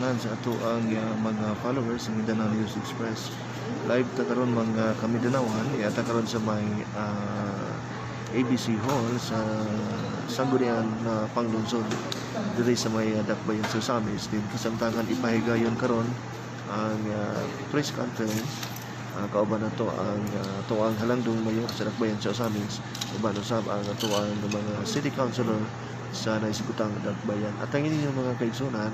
tanan sa ato ang mga followers ng Mindanao News Express. Live ta karon mga Kamindanawan, ata karon sa may ABC Hall sa Sangguniang Panglungsod diri sa may dakbayan sa Ozamis. Din kasamtangan ipahigayon karon ang press conference kauban nato ang tuang halangdong mayor sa dakbayan sa Ozamis, uban usab ang tuang mga city councilor sa naisibutang dakbayan. At ang inyong mga kaigsunan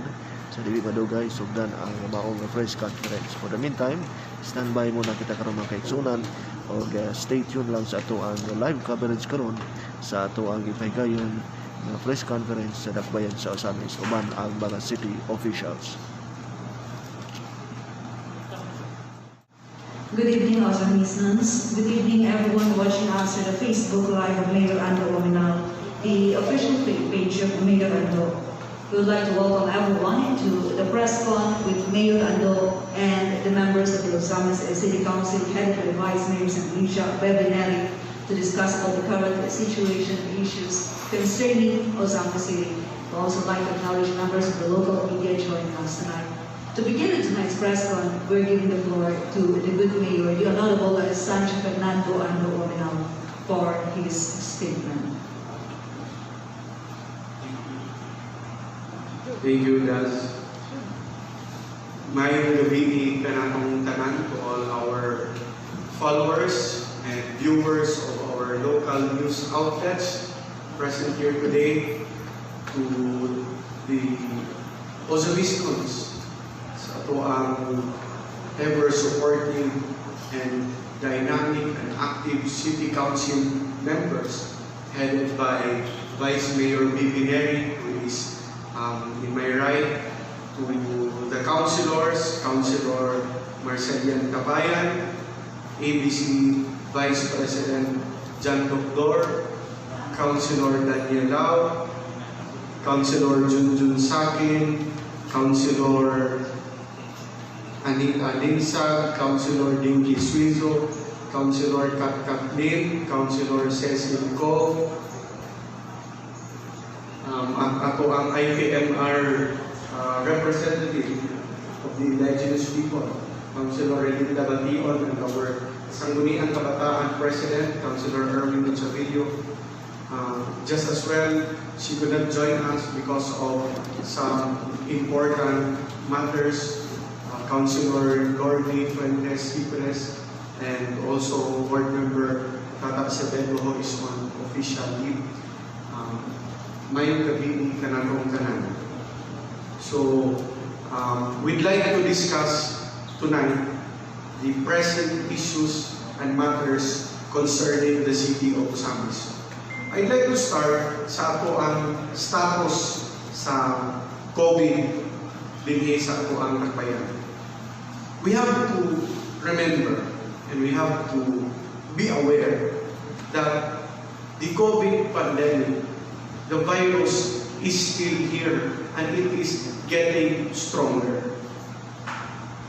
sa dili madugay sugdan ang maong press conference. For the meantime, standby muna kita karon mga kaigsunan o stay tuned lang sa ato ang live coverage karon sa ato ang ipahigayon na press conference sa dakbayan sa Ozamis uban ang mga city officials. Good evening, Ozamisans. Good evening, everyone watching us on the Facebook Live of Mayor Ando Oaminal, the official page of Mayor Ando. We would like to welcome everyone to the Presscon with Mayor Ando and the members of the Ozamis City Council, headed by Vice Mayor Sancho Fernando, to discuss about the current situation and issues concerning Ozamis City. We also like to acknowledge members of the local media joining us tonight. To begin tonight's Presscon, we're giving the floor to the good mayor, the Honorable Sancho Fernando Ando Oaminal, for his statement. Thank you, Das. Mayong gabi kanatong tanan to all our followers and viewers of our local news outlets present here today, to the Ozamis sa ato ang ever supporting and dynamic and active city council members headed by Vice Mayor Pebrero, who is in my right, to the councilors, Councilor Marcelian Dakbayan, ABC Vice President John Doctor, Councilor Daniel Lau, Councilor Junjun Sakin, Councilor Anita Dinsag, Councilor Dinky Suizo, Councilor Kat Kathleen, Councilor Cecil Ko, ako ang IPMR representative of the indigenous people, Councilor Relinda Bation, and our Sangguniang Kabataan President, Councilor Erwin Chavillo. Just as well, she could not join us because of some important matters. Councilor Lordy Fuentes-Cipres and also Board Member Tata Acevedo, who is on official leave. Mayong gabi kanatong kanan. So, we'd like to discuss tonight the present issues and matters concerning the city of Ozamis. I'd like to start sa ato ang status sa COVID dinhi sa ato ang dakbayan. We have to remember and we have to be aware that the COVID pandemic, the virus, is still here and it is getting stronger.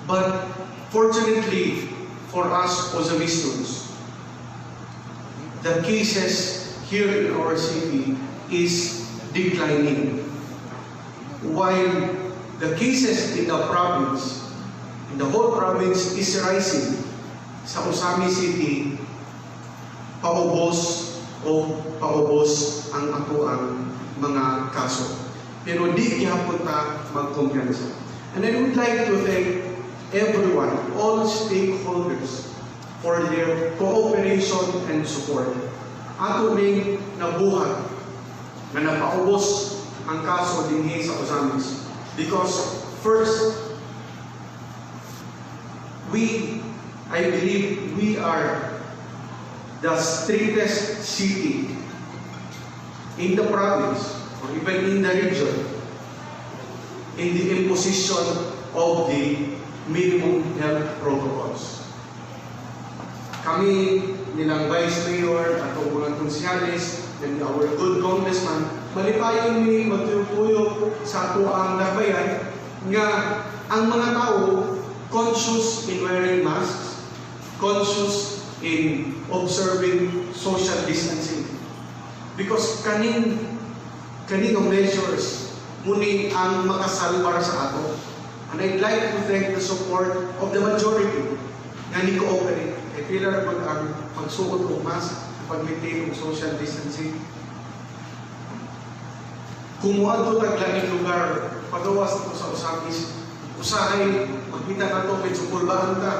But fortunately for us Ozamisans, the cases here in our city is declining, while the cases in the province, in the whole province, is rising. Sa Ozamis City, paubos ang ato ang mga kaso. Pero di gyapon ta magkumpiyansa. And I would like to thank everyone, all stakeholders, for their cooperation and support. Ato ning nabuhat na napaubos ang kaso dinhi sa Ozamis. Because first, I believe we are the strictest city in the province or even in the region in the imposition of the minimum health protocols. Kami nilang Vice Mayor at mga konsehales and our good congressman, malipayon ni magtuyok sa ato ang dakbayan nga ang mga tao conscious in wearing masks, conscious in observing social distancing. Because kaning measures muni ang makasalbar sa ato. And I'd like to thank the support of the majority nga ni-cooperate. Kaya pila na ang pagsuot o mask, pag-maintain ng social distancing. Kumuha ito taglaing lugar, pagawas ito sa Ozamis, usahay, magkita na ito, medyo pulbaan ka.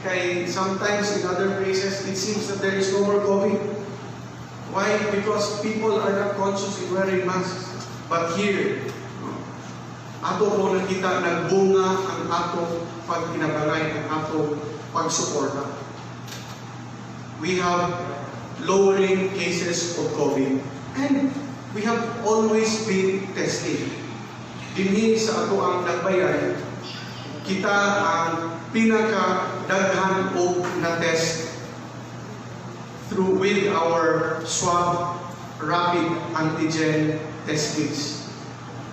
Kaya sometimes in other places, it seems that there is no more COVID. Why? Because people are not conscious in wearing masks. But here, ato po nakita, nagbunga ang atong pagkinabangay, ang atong pagsuporta. We have lowering cases of COVID. And we have always been testing. Dinhi sa ato ang dakbayan, kita ang pinaka-daghan o na-test with our swab rapid antigen test kits.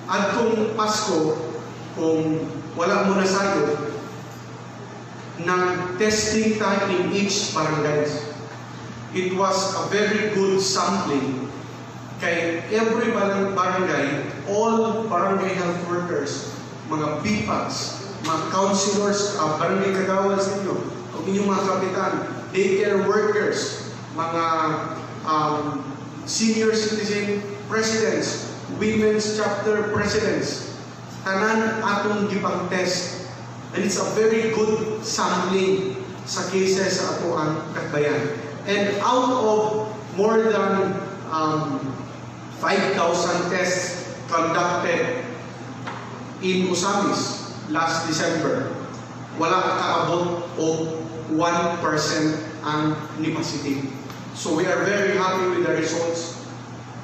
At kung Pasko, kung wala mo na sayo, nag-testing tayo in each barangay. It was a very good sampling. Kay every barangay, all barangay health workers, mga BPACs, mga councilors, barangay kagawas ninyo, o inyong mga kapitan, daycare workers, mga senior citizen presidents, women's chapter presidents, tanan atong gipang test. And it's a very good sampling sa cases sa ato ang dakbayan. And out of more than 5,000 tests conducted in Ozamis last December, wala kaabot o 1% ang ni-positive. So we are very happy with the results.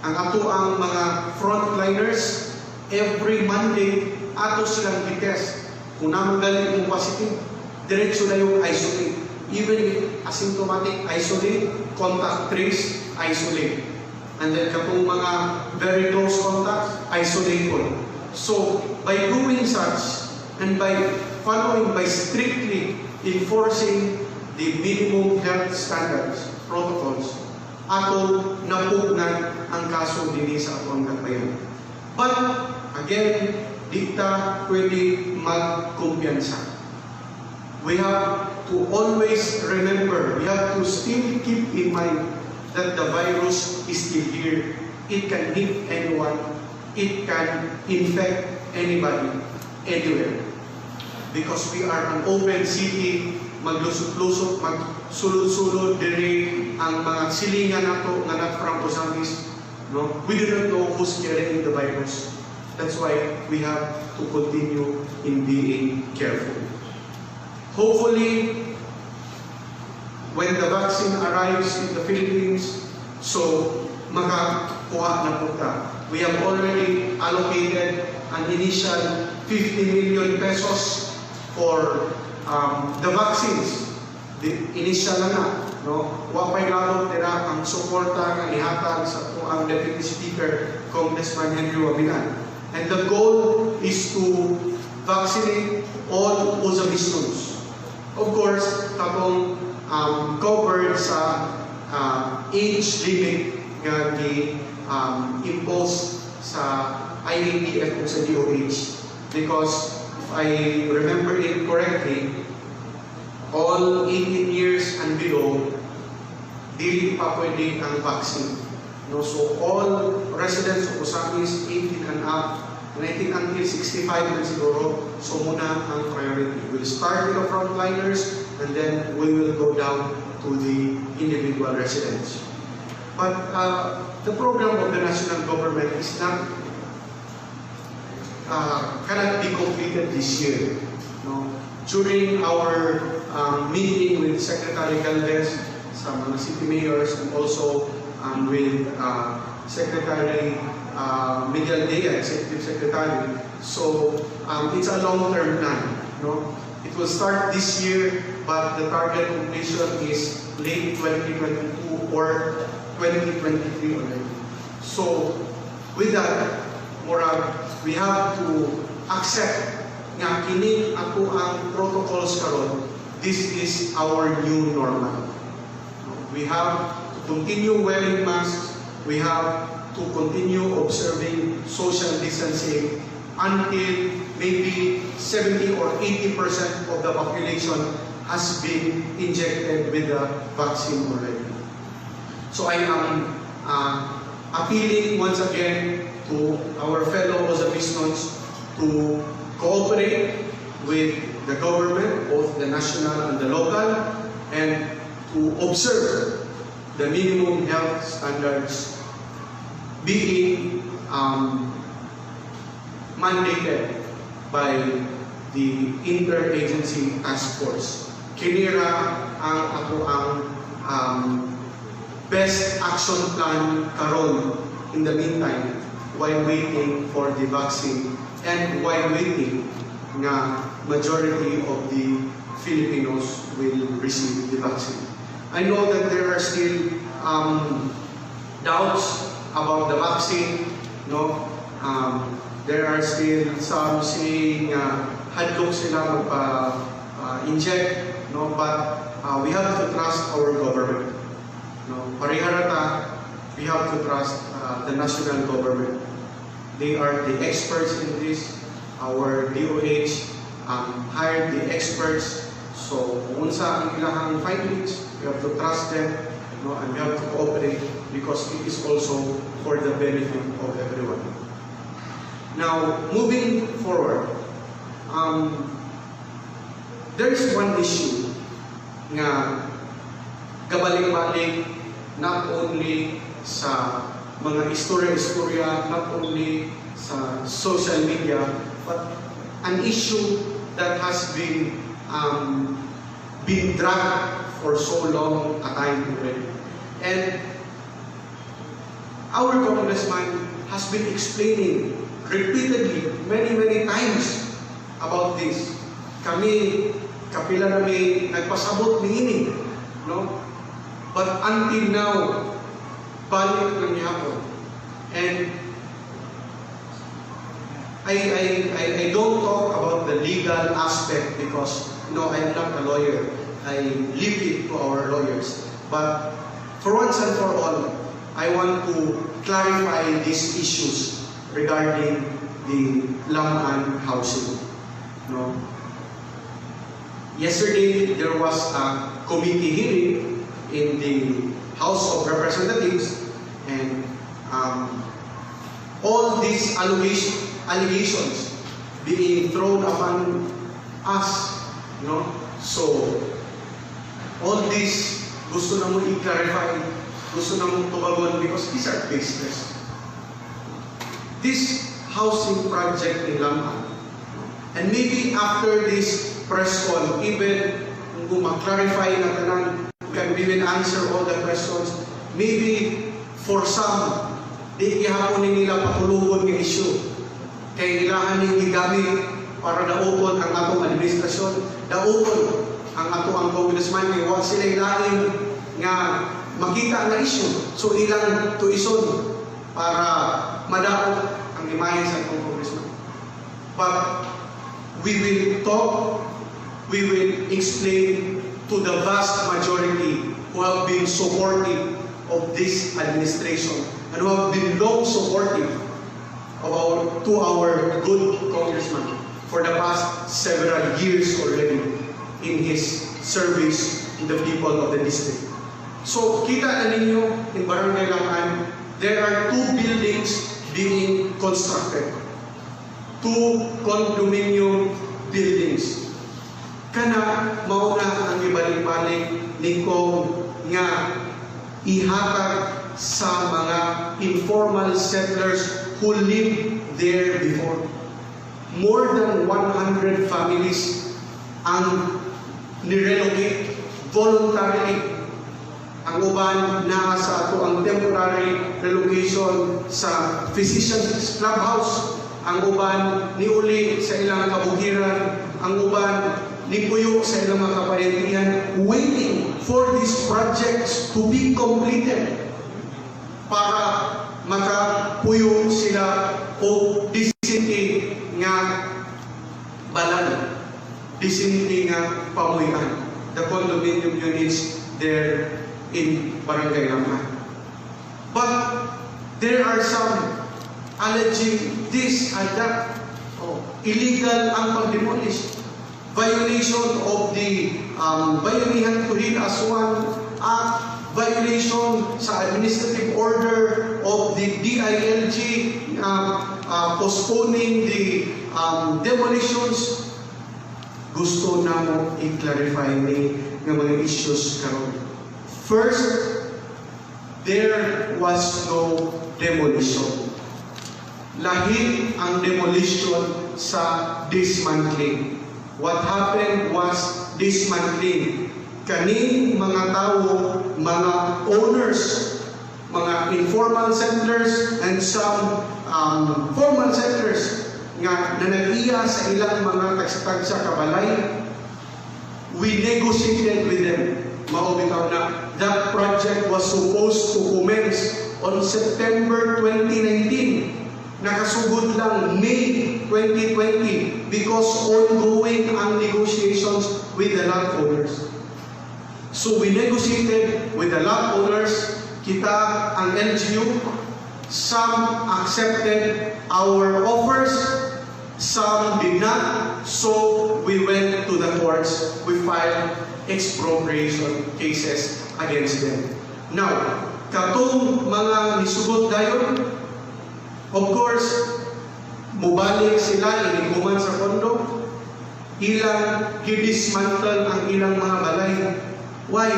Ang ato ang mga frontliners, every Monday, ato silang i-test. Kung naman galing yung positive, diretso na yung isolate. Even if asymptomatic, isolate, contact trace, isolate. And then kapong mga very close contacts, isolate po. So by doing such, and by following, by strictly enforcing the minimum health standards, protocols, ato napugnan ang kaso din sa atong dakbayan. But, again, di ta pwede magkumpiyansa. We have to always remember, we have to still keep in mind that the virus is still here. It can hit anyone. It can infect anybody, anywhere. Because we are an open city, maglusot-lusot, magsulod-sulod, diri ang mga silingan nato nga not from Ozamis. No? We do not know who's carrying the virus. That's why we have to continue in being careful. Hopefully, when the vaccine arrives in the Philippines, so makakuha na po ta. We have already allocated an initial 50 million pesos for the vaccines. The initial na, no? Wapay lalo tira ang suporta nga ihatag sa ang Deputy Speaker, Congressman Henry Oaminal. And the goal is to vaccinate all Ozamisons. Of course, katong covered sa age limit nga impose sa IATF o sa DOH. Because if I remember it correctly, all 18 years and below, dili pa pwede ang vaccine. No? So all residents of Ozamis, 18 and up, 19 until 65 na siguro, so muna ang priority. We'll start with the frontliners and then we will go down to the individual residents. But the program of the national government is not cannot be completed this year. No? During our meeting with Secretary Galvez, sa mga city mayors, and also with Secretary Miguel Dea, Executive Secretary. So it's a long-term plan. No? It will start this year, but the target completion is late 2022 or 2023 already. So with that, Murag, we have to accept nga kini ato ang protocols karon. This is our new normal. We have to continue wearing masks. We have to continue observing social distancing until maybe 70 or 80% of the population has been injected with the vaccine already. So I am appealing once again to our fellow Ozamis to cooperate with the government, both the national and the local, and to observe the minimum health standards being mandated by the interagency task force. Kinira ang best action plan karon in the meantime while waiting for the vaccine and while waiting nga majority of the Filipinos will receive the vaccine. I know that there are still doubts about the vaccine, no? There are still some saying hadlok sila magpa-inject, no? But we have to trust our government. No? Pariharata, we have to trust the national government. They are the experts in this. Our DOH hired the experts. So, kung sa ang ilahang findings, we have to trust them, no? And we have to cooperate because it is also for the benefit of everyone. Now, moving forward, there is one issue nga gabalik-balik not only sa mga istorya-istorya, not only sa social media, but an issue that has been dragged for so long a time already. And our congressman has been explaining repeatedly, many times about this. Kami, kapila na may nagpasabot ni ini, no? But until now, balik lang yapon. And I don't talk about the legal aspect because, no, I am not a lawyer. I leave it to our lawyers. But for once and for all, I want to clarify these issues regarding the Lamaan housing. No? Yesterday, there was a committee hearing in the House of Representatives, and all these allegations being thrown upon us, no? So, all this gusto na mo i-clarify, gusto na mo tumagon because these are baseless. This housing project in Lamaan, and maybe after this Presscon, even kung mag-clarify na tanan, we will answer all the questions. Maybe for some, di ihapon nila patulugon ng issue. Kaya ilahan ng gigamit para daupon ang atong administrasyon, daupon ang atong congressman, kaya wag sila ilahin nga makita ang issue. So ilang tuison para madaot ang imahe sa atong congressman. But we will talk, we will explain to the vast majority who have been supportive of this administration and who have been long supportive of our good congressman for the past several years already in his service to the people of the district. So, kita na ninyo in Barangay Lamaan, there are 2 buildings being constructed. 2 condominium buildings. Kana mauna ang ibalik-balik ni Kong nga ihatag sa mga informal settlers who lived there before. More than 100 families ang nirelocate voluntarily. Ang uban na sa ato ang temporary relocation sa Physicians Clubhouse. Ang uban ni uli sa ilang kabugiran. Ang uban ni puyo sa ilang mga kapayatihan, waiting for these projects to be completed para makapuyo sila o disinti nga balan, disinti nga pamuyan, the condominium units there in Barangay Lamaan. But there are some alleging this and that. Illegal ang pag-demolish. Violation of the Bayanihan to Heal as One Act, violation sa administrative order of the DILG, postponing the demolitions. Gusto na mo i-clarify ni ng mga issues karon. First, there was no demolition. Lahi ang demolition sa dismantling. What happened was dismantling. Kaning mga tao, mga owners, mga informal settlers, and some formal settlers nga nanag-iya sa ilang mga tagsa-tagsa kabalay, we negotiated with them. Maubitaw na that project was supposed to commence on September 2019. Nakasugod lang May 2020 because ongoing ang negotiations with the landowners. So we negotiated with the landowners, kita ang LGU, some accepted our offers, some did not, so we went to the courts, we filed expropriation cases against them. Now, katong mga nisugod dayon, of course, mubalik sila, iniguman sa kondo, ilang gidismantle ang ilang mga balay. Why?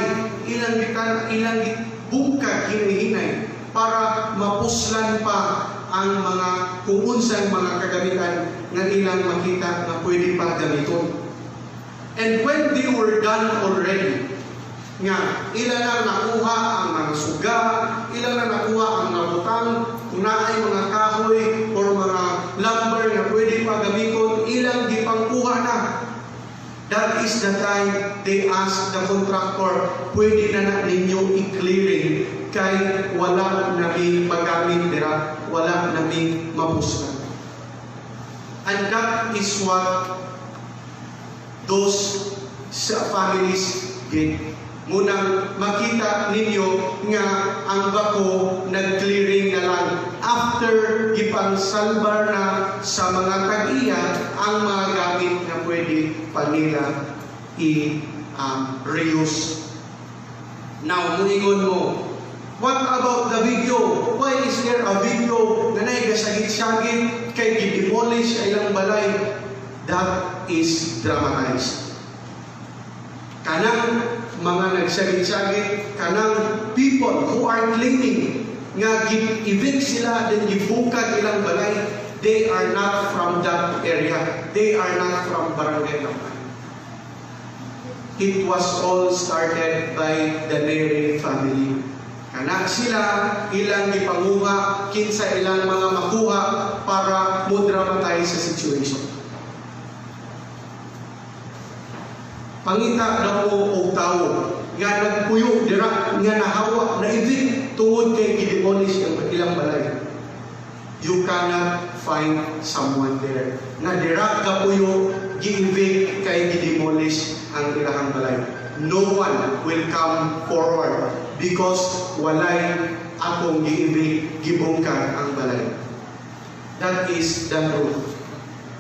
Ilang bungkag hinahinay para mapuslan pa ang mga kung unsang mga kagamitan na ilang makita na pwede pa gamiton. And when they were done already, nga ilan na nakuha ang mga suga, ilan na nakuha ang nabutang, kung naay mga kahoy or mga lumber na pwede pa gamiton, ilang gipangkuha na. That is the time they asked the contractor, pwede na ninyo i-clearing kay wala naming magamit dira, wala naming mapuslan. And that is what those families did. Munang makita ninyo nga ang bako nag-clearing na lang after ipangsalbar na sa mga tag-iya ang mga gamit na pwede pa nila i-reuse. Now, muingon mo, what about the video? Why is there a video na naigasagit-sagit kay gidemolish ay ilang balay? That is dramatized. Kanang mga nagsagit-sagit, kanang people who are claiming nga evict sila then gibukag ilang balay, they are not from that area. They are not from Barangay Lampan. It was all started by the Neri family. Kanak sila ilang gipanguha kinsa ilang mga makuha para mo-dramatize sa situation. Pangita na po og tao nga nagpuyo dira nga nahawa na evict tungod kay gidemolish ang ilang balay. You cannot find someone there na dira ka puyo gi-evict kay gidemolish ang ilang balay. No one will come forward because walay akong gi-evict gibungkag ang balay. That is the truth.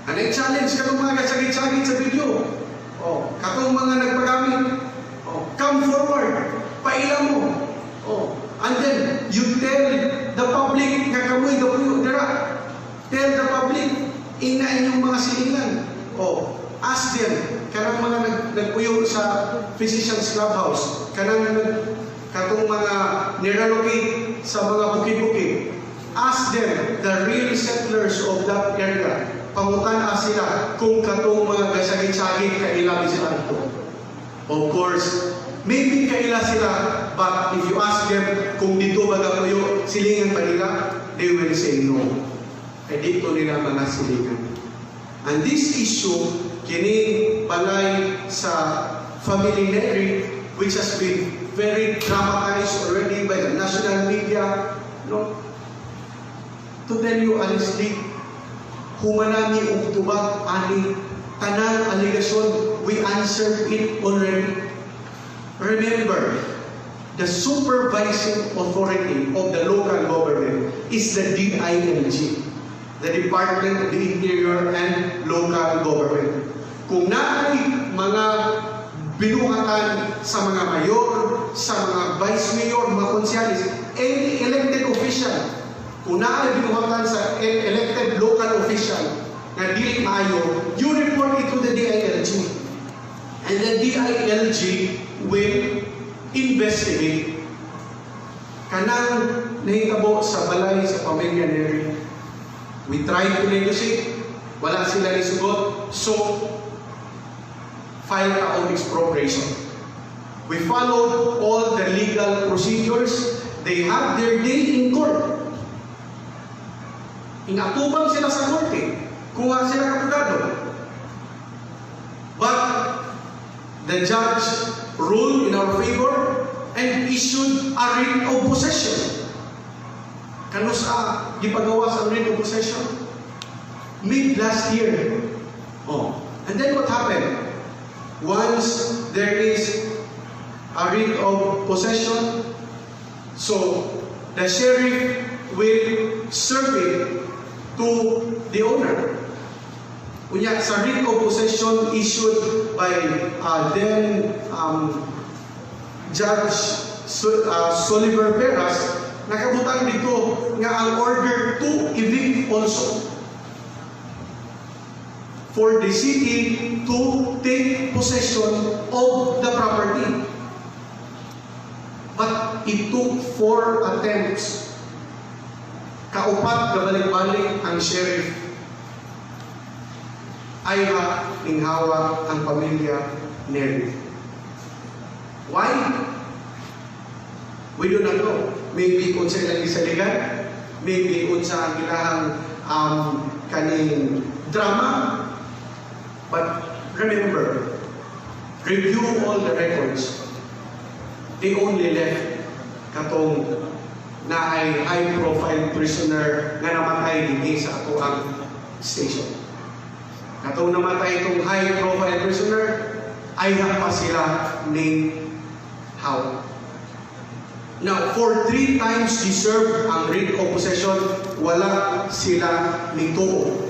And I challenge katong mga kasagit-sagit sa video. Katong mga nagpagamit, come forward, paila mo. And then, you tell the public nga kamoy gapuyo dira. Tell the public, ina inyong mga silingan. Ask them, kanang mga nagpuyo sa Physicians Clubhouse, katong mga nirelocate sa mga bukid-bukid. Ask them, the real settlers of that area, pangutan sila kung katong mga gasagit-sagit kaila sila ito. Of course, maybe kaila sila, but if you ask them kung dito baga kayo silingan pa nila, they will say no. Kaya dito nila mga silingan. And this issue, kini balay sa family Neri, which has been very dramatized already by the national media, to tell you honestly, humanami og tubag ani tanang allegation, we answered it already. Remember, the supervising authority of the local government is the DILG. the Department of the Interior and Local Government. Kung naay mga binuhatan sa mga mayor, sa mga vice mayor, mga konsehalis, any elected official, kung naay binuhatan sa elected local official na dili maayo, you report it to the DILG. And the DILG will investigate. Kanang nahitabo sa balay sa pamilya ni we tried to negotiate, wala sila isugot, so file ka on expropriation. We followed all the legal procedures. They have their day in court. Inatubang sila sa korte, kuha sila ng abogado. But the judge ruled in our favor and issued a writ of possession. Kano sa gipagawa sa writ of possession? Mid last year. Oh. And then what happened? Once there is a writ of possession, so the sheriff will serve it to the owner. Kunya sa writ of possession issued by then Judge Soliver Peras, nakabutang dito nga ang order to evict also for the city to take possession of the property. But it took 4 attempts. Kaupat kabalik-balik ang sheriff. Ayha inhawa ang pamilya Neri. Why? We do not know. Maybe kung sa ilang isaligan, maybe kung sa ang ilahang kaning drama. But remember, review all the records. They only left katong na ay high-profile prisoner nga namatay din sa ato ang station. Katong namatay itong high-profile prisoner, ay pa sila named how. Now, for 3 times deserved ang writ of possession, wala sila nituo.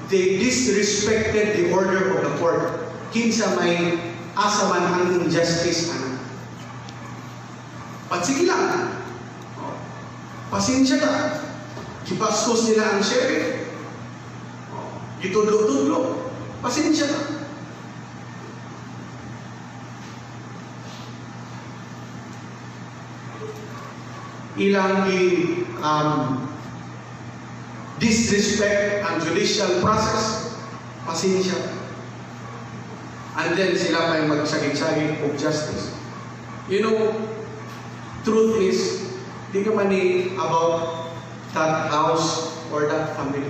They disrespected the order of the court. Kinsa may asaman ang injustice ana. But sige lang. Pasensya ka. Kipastos nila ang sheriff. Itudlo-tudlo. Pasensya ka. Ilang disrespect ang judicial process, pasensya. And then sila pa yung magsagit-sagit of justice. You know, truth is, di ka mani about that house or that family.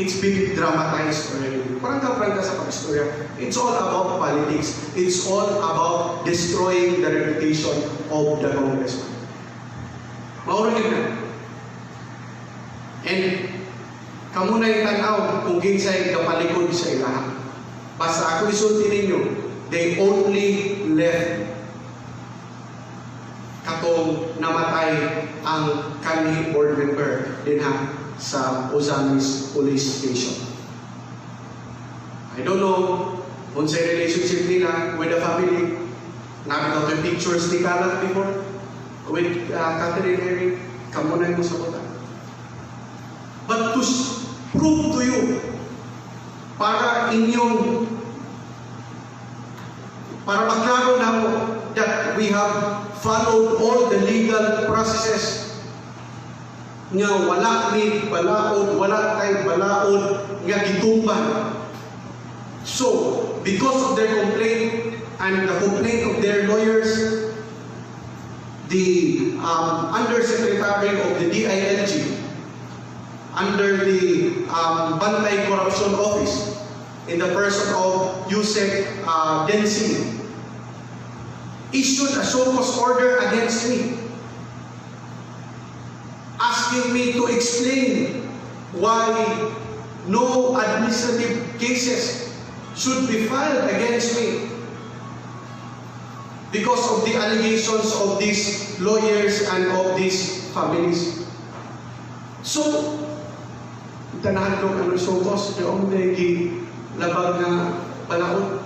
It's been dramatized already. Parang ka sa pag-istorya. It's all about politics. It's all about destroying the reputation of the congressman. Maurahin na. And kamo na yung tanaw kung ginsay kapalikod sa ilahan. Basta ako isulti ninyo, they only left katong namatay ang kanhi board member din ha sa Ozamis Police Station. I don't know kung sa relationship nila with the family. Nakita ko yung pictures ni Kalat before with Catherine Henry. Kamo na yung sabutan. But to prove to you, para maklaro na mo that we have followed all the legal processes nga wala ni balaod, wala kay balaod nga gitumban. So, because of their complaint and the complaint of their lawyers, the Undersecretary of the DILG under the Bantay Corruption Office in the person of Yusek Densing issued a show cause order against me, asking me to explain why no administrative cases should be filed against me because of the allegations of these lawyers and of these families. So, tanahan ko ano sokos, yung gi labag na palaot.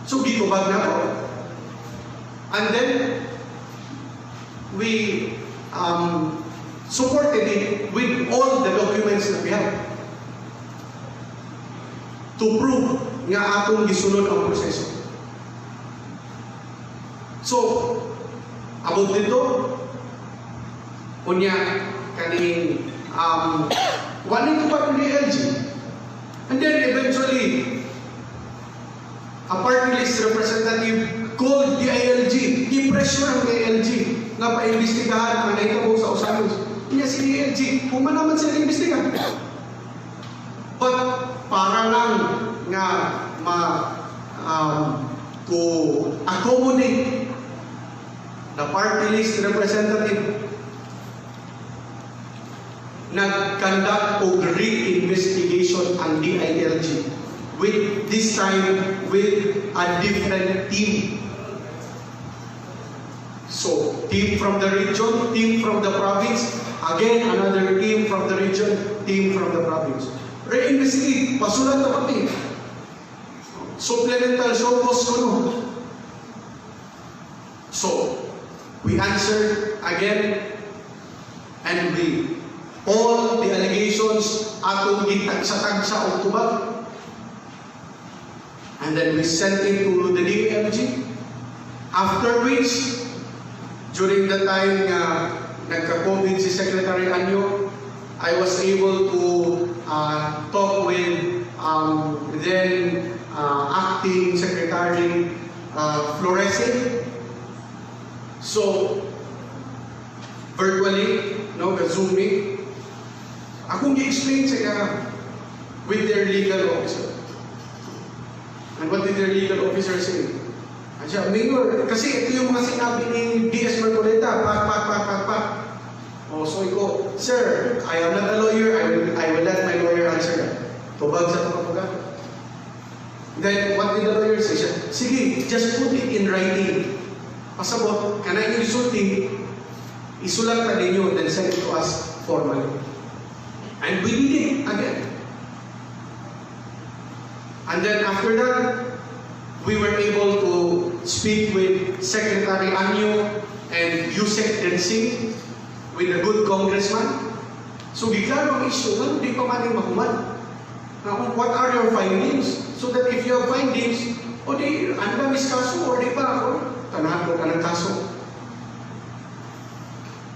So, gikubag na ako. And then, we supported it with all the documents that we have to prove nga atong gisunod ang proseso. So, abot dito, unya, kaning, wanting to part ng DLG. And then, eventually, a party list representative called the ILG, i-pressure ang ILG na pa-imbestigahan ang naitabo sa Ozamis. Kanya si ILG, kung man naman sila imbestigahan. But, para lang nga to accommodate the party list representative, nag-conduct o re-investigation ang DILG with this time with a different team. So, team from the region, team from the province, again another team from the region, team from the province. Re-investigate, pasulat na pati. Supplemental sokos ko no. So, we answered again, and we all the allegations atong gitagsa-tagsa o tubag. And then we sent it to the DLG. After which, during the time na nagka-COVID si Secretary Ando, I was able to talk with then acting Secretary Flores. So, virtually, no, Zooming, akong gi-explain siya with their legal officer. And what did their legal officer say? And siya, Mayor, kasi ito yung mga sinabi ni DS Marcoleta, pak. Oh, so iko, sir, I am not a lawyer, I will let my lawyer answer that. Tubag sa pagkapagat. Then, what did the lawyer say? Siya, sige, just put it in writing. Pasabot, kanay yung isulti, isulat ka ninyo, then send it to us formally. And we did it again. And then after that, we were able to speak with Secretary Anyo and Yusek Densing, with a good congressman. So, giklaro ang issue, di pa maning mahuman. Now, what are your findings? So that if you have findings, o di, ano ba miskaso, o di pa ako, tanahan ko ka ng kaso.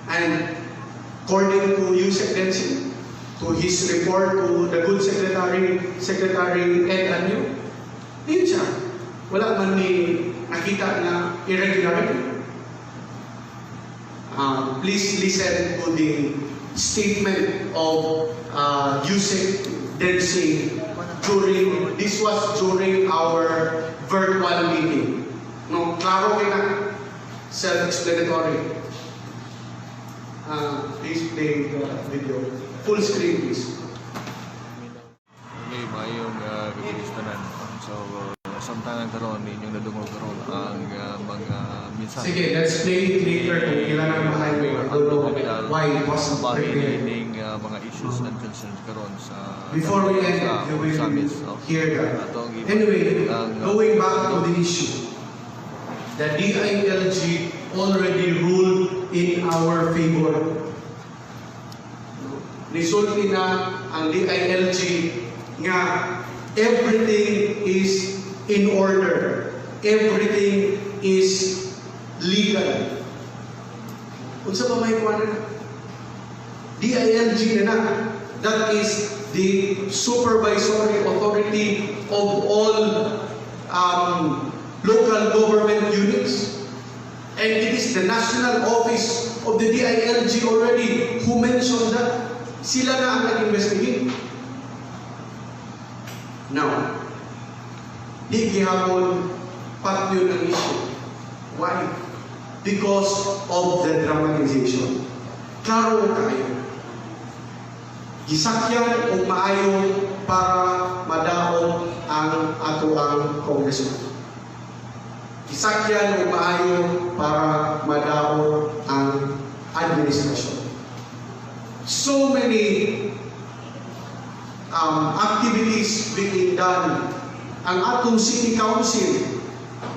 And according to Yusek Densing, to his report to the good Secretary Ed Anyo, yun siya. Wala man may nakita na irregularity. Please listen to the statement of Yusek Densing this was during our virtual meeting. No, klaro kayo na, self-explanatory. Please play the video. Full screen, please. Okay, mayong kapistanan. So, samtangan karon ninyong nadungog karon ang mga minsan. Sige, let's play it later kung kailan ang highway. I don't know why it wasn't prepared. Mga issues and concerns karon sa Before we end, you will hear that. Anyway, going back to the issue, the DILG already ruled in our favor. Resulti na ang DILG nga everything is in order. Everything is legal. Unsa ba may kuha na? DILG na na. That is the supervisory authority of all local government units. And it is the national office of the DILG already who mentioned that sila na ang nag-investigate. Now, di gihapon pat yun ang issue. Why? Because of the dramatization. Klaro kayo. Gisakyan o maayo para madaog ang ato ang congressman. Gisakyan o maayo para madaog ang administrasyon. So many activities being done. Ang atong City Council,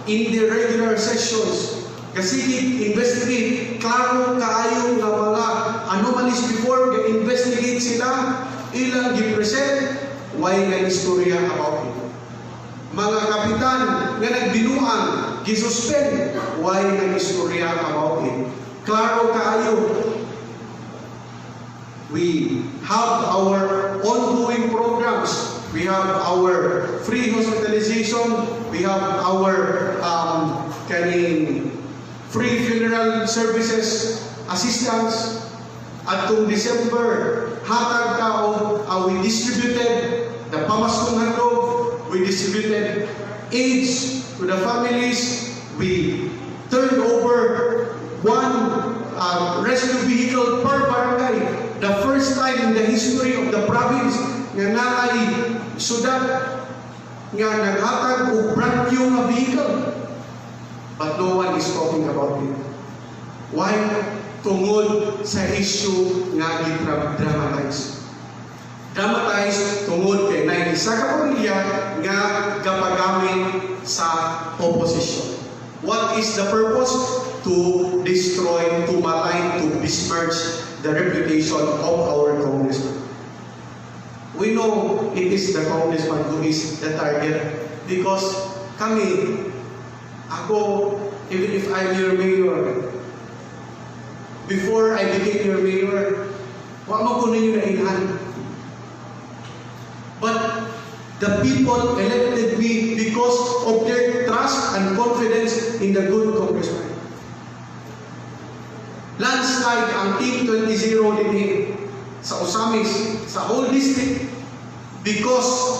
in the regular sessions, kasi investigate, klaro kaayo nga mga anomalies before, ga-investigate sila, ilang gi-present, why nga istorya about it. Mga kapitan nga nagbinuang, gisuspend, why nga istorya about it. Klaro kaayo. We have our ongoing programs. We have our free hospitalization. We have our free funeral services assistance. At kung December, hatag tao, we distributed the pamaskong handog. We distributed aids to the families. We turned over one rescue vehicle per barangay. The first time in the history of the province nga naay syudad nga naghatag og brand new nga vehicle. But no one is talking about it. Why? Tungod sa issue nga gidramatize. Dramatize tungod kay na isa ka pamilya nga gapagamit sa opposition. What is the purpose? To destroy, to malign, to besmirch the reputation of our congressman. We know it is the congressman who is the target because kami, ako, even if I'm your mayor, before I became your mayor, wala mo ko ninyo nainhan. But the people elected me because of their trust and confidence in the good congressman. Landslide ang Team 20-0 din sa Ozamis, sa whole district because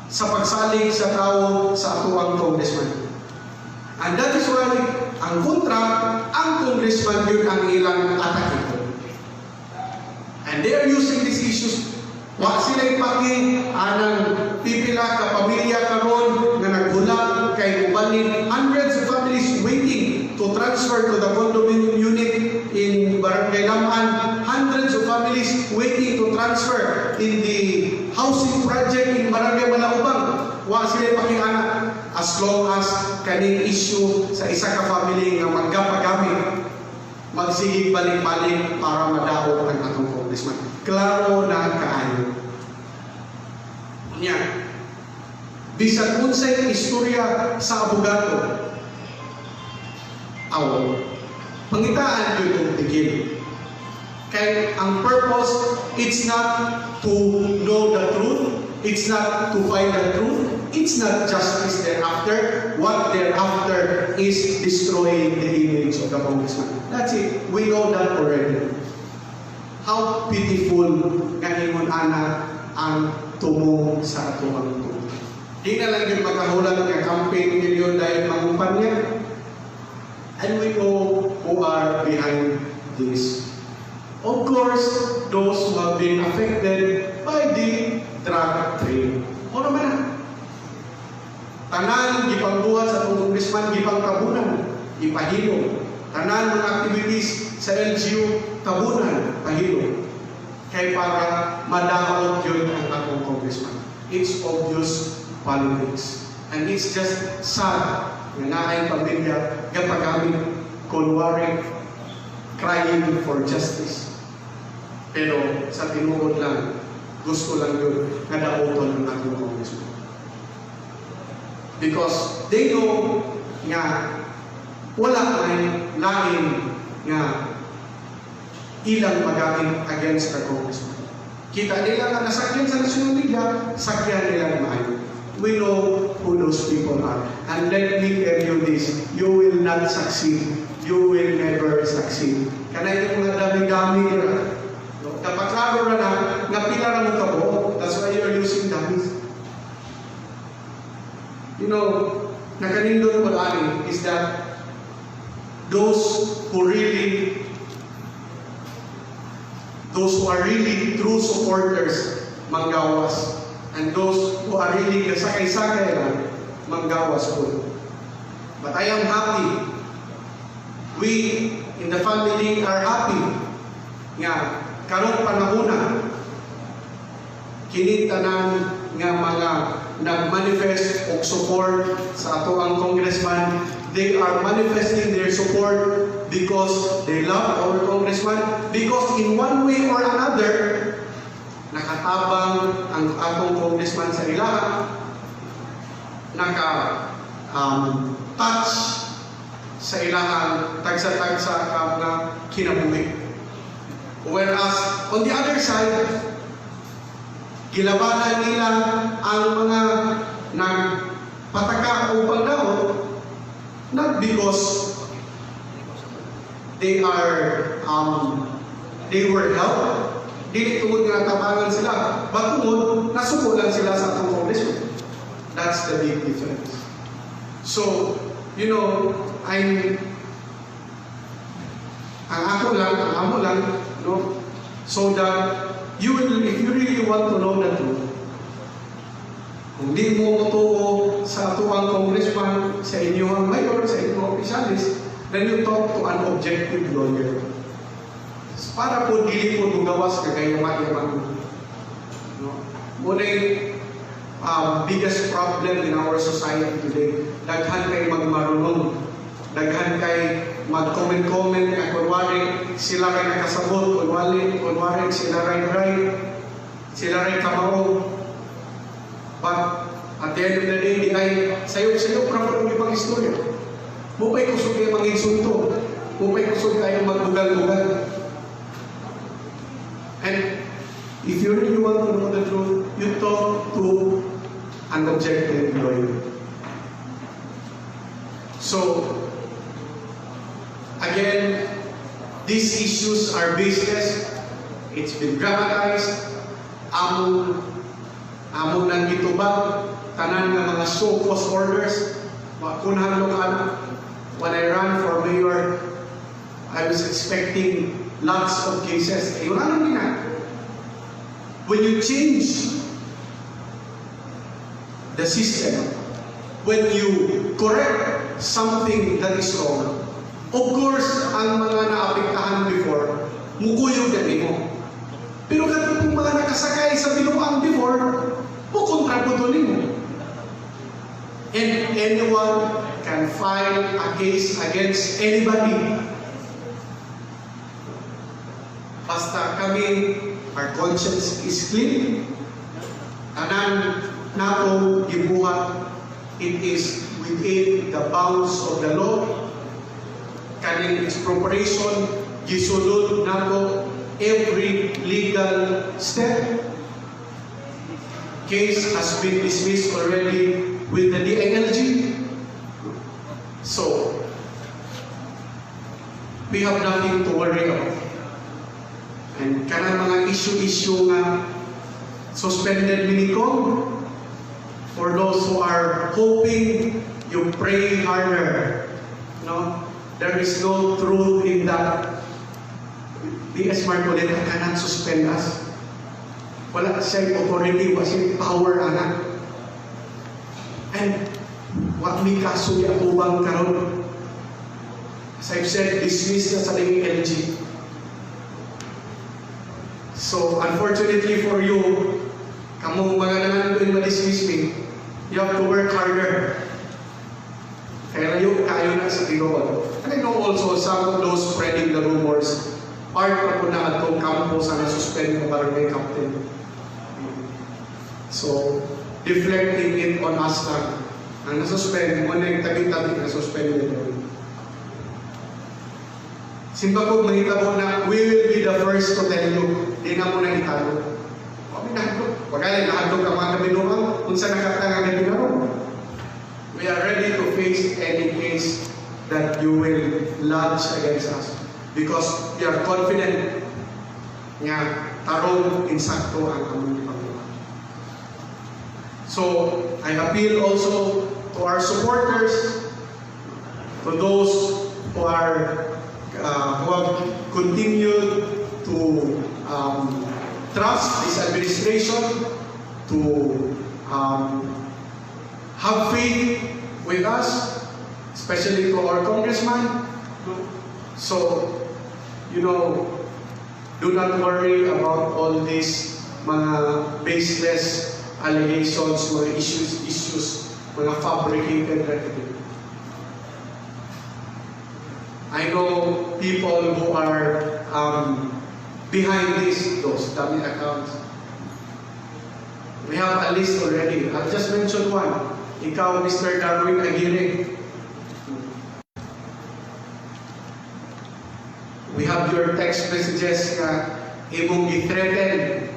sa pagsalig sa tao sa atuang congressman. And that is why ang kontra, ang congressman yun ang ilang atake. And they are using these issues. Wa sila ipaki anang pipila ka pamilya karon nga nagbulag kay ubanin hundreds of families waiting to transfer to the condominium unit in Barangay Laman, hundreds of families waiting to transfer in the housing project in Barangay Malaubang. Wa sila ipaki ana as long as kaning issue sa isa ka family nga maggapagamit magsigig balik-balik para madaog ang atong congressman. Klaro na kaayo. Unya, bisag unsay istorya sa abogado, pangitaan yun kung tigil. Kaya ang purpose, it's not to know the truth, it's not to find the truth, it's not justice thereafter. What thereafter is destroying the image of the congressman. That's it. We know that already. How pitiful ganimon ana ang tumo sa atuang tumo. Di na lang yung makahulat ng campaign million dahil mangumpanya. And we know who are behind this. Of course, those who have been affected by the drug trade. O naman na. Tanan, gipangbuhat sa congressman, gipangtabunan, ipahilo. Tanan mga activities sa LGU, tabunan, pahilo. Kaya para madaot yun ang akong congressman. It's obvious politics. And it's just sad na naay pamilya gapagamit, kunwari, crying for justice. Pero sa tinuod lang, gusto lang yun na daoton ng akong congressman. Because they know nga wala may lain nga ilang magamit against the congressman. Kita nila nga nasakyan sa national media, sakyan nila maayo. We know who those people are. And let me tell you this, you will not succeed. You will never succeed. Kanay yung mga dami-dami nila. Kapag klaro na nga pila na mo kabo, that's why you're using dummies. You know, nakanindot ko ani is that those who are really true supporters, manggawas. And those who are really kasakay-sakay lang, manggawas po. But I am happy. We in the family are happy nga karong panahon kini tanan nga mga nag-manifest og support sa ato ang congressman. They are manifesting their support because they love our congressman, because in one way or another nakatabang ang atong congressman sa ilaha, touch sa ilahang tagsa-tagsa na kinabuhi. Whereas on the other side, gilabanan nila ang mga nagpataka o pagdaot, not because they were helped, dili tungod nga tabangan sila, but tungod nasukulan sila sa atong congressman. That's the big difference. So, you know, ang amo lang, no? So that you will, if you really want to know the truth, kung di mo matuo sa atuang congressman, sa inyong mayor, sa inyong opisyalis, then you talk to an objective lawyer. Para po dili po dugawas ka kayo mayaman. No? Muna'y biggest problem in our society today. Daghan kay magmarunong. Daghan kay mag-comment na kunwari sila rin nakasabot, kunwari sila rin right, sila rin kamao. But at the end of the day, di ay sayo-sayo para ng ibang istorya. Mupay kusog kayo mag-insulto. Mupay kusog kayo magbugal-bugal. And if you really want to know the truth, you talk to an objective lawyer. So, again, these issues are baseless. It's been dramatized. Among nang gitubag, tanan ng mga so-called orders. Kunhan mo ka, when I ran for mayor, I was expecting lots of cases. Ayun lang din. When you change the system, when you correct something that is wrong, of course, ang mga naapektahan before, mukuyog din mo. Pero kung mga nakasakay sa binuang before, mukontrabuto nimo. And anyone can file a case against anybody. Basta kami, our conscience is clean. Tanan nato gibuhat, it is within the bounds of the law. Kaning expropriation, gisulod nato every legal step. Case has been dismissed already with the DILG. So, we have nothing to worry about. And kanang mga issue nga suspended minikong, for those who are hoping, you pray harder. No? There is no truth in that. DS Marcoleta cannot suspend us. Wala siyang authority, wala siyang power, anak. And what may kaso niya tubang karon? As I've said, dismiss na sa DILG. So, unfortunately for you, kamong mga nangandoy ma-dismiss me, you have to work harder. Kaya layo kayo na sa Ginoo. And I know also some of those spreading the rumors, part na po na atong campus na suspend mo barangay captain. So, deflecting it on us lang. Ang nasuspend, mo na yung tabi-tabi na suspended. Simba ko, mahitabo na, we will be the first to tell you, di na mo na italo. Pagkali, nakatog ang mga kabinungan, kung saan nakatangang na pinaro. We are ready to face any case that you will lodge against us. Because we are confident nga tarong insakto ang aming Panginoon. So, I appeal also to our supporters, to those who have continued to trust this administration, to have faith with us, especially to our congressman. So, you know, do not worry about all these mga baseless allegations, mga issues, mga fabricated narrative. I know people who are behind those dummy accounts. We have a list already. I'll just mention one. Ikaw, Mr. Darwin Aguirre. We have your text messages na imong i-threaten